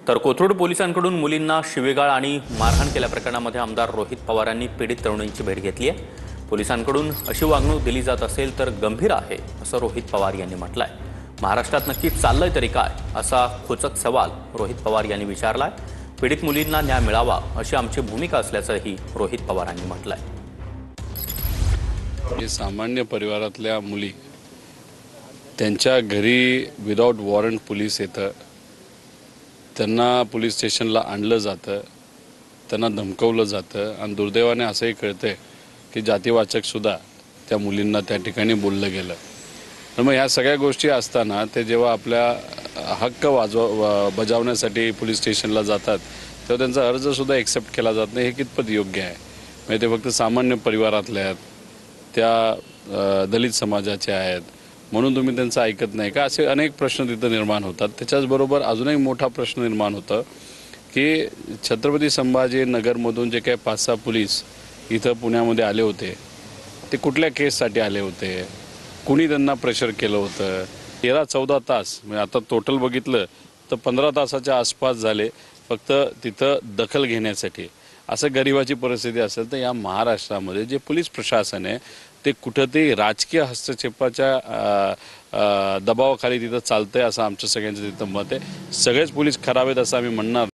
तर कोथरूड पोलिसांकडून मुलींना शिवेगाळ आणि मारहाण केल्या प्रकरणामध्ये आमदार रोहित पवार यांनी पीडित तरुणींची भेट घेतली आहे। पोलिसांकडून अशी वागणूक दिली जात असेल तर गंभीर आहे असं रोहित पवार यांनी म्हटलंय। महाराष्ट्रात नक्की चाललंय तरी काय असा खोचक सवाल रोहित पवार यांनी विचारलाय। पीडित मुलींना न्याय मिळावा अशी आमची भूमिका असल्याचंही रोहित पवारांनी म्हटलंय। सामान्य परिवारातल्या मुली त्यांच्या घरी विदाउट वॉरंट पोलीस येतं, त्यांना पोलीस स्टेशनला आणलं जातं, त्यांना धमकवलं जातं आणि दुर्दैवाने असंही कळतंय की जातीवाचकसुद्धा त्या मुलींना त्या ठिकाणी बोललं गेलं। तर मग ह्या सगळ्या गोष्टी असताना ते जेव्हा आपल्या हक्क बजावण्यासाठी पोलीस स्टेशनला जातात तेव्हा त्यांचा अर्जसुद्धा एक्सेप्ट केला जात नाही। हे कितपत योग्य आहे? म्हणजे ते फक्त सामान्य परिवारातले आहेत, त्या दलित समाजाचे आहेत म्हणून तुम्ही त्यांचं ऐकत नाही का? असे अनेक प्रश्न तिथं निर्माण होतात। त्याच्याचबरोबर अजूनही मोठा प्रश्न निर्माण होतं की छत्रपती संभाजीनगरमधून जे काही 5-6 पोलीस इथं पुण्यामध्ये आले होते ते कुठल्या केससाठी आले होते, कुणी त्यांना प्रेशर केलं होतं? 13-14 तास म्हणजे आता टोटल बघितलं तर 15 तासाच्या आसपास झाले फक्त तिथं दखल घेण्यासाठी। असं गरिबाची परिस्थिती असेल तर या महाराष्ट्रामध्ये जे पोलीस प्रशासन आहे ते कुठेतरी राजकीय हस्तक्षेपाच्या दबावाखाली तिथं चालतंय असं आमचं सगळ्यांचं तिथं मत आहे। सगळेच पोलीस खराब आहेत असं आम्ही म्हणणार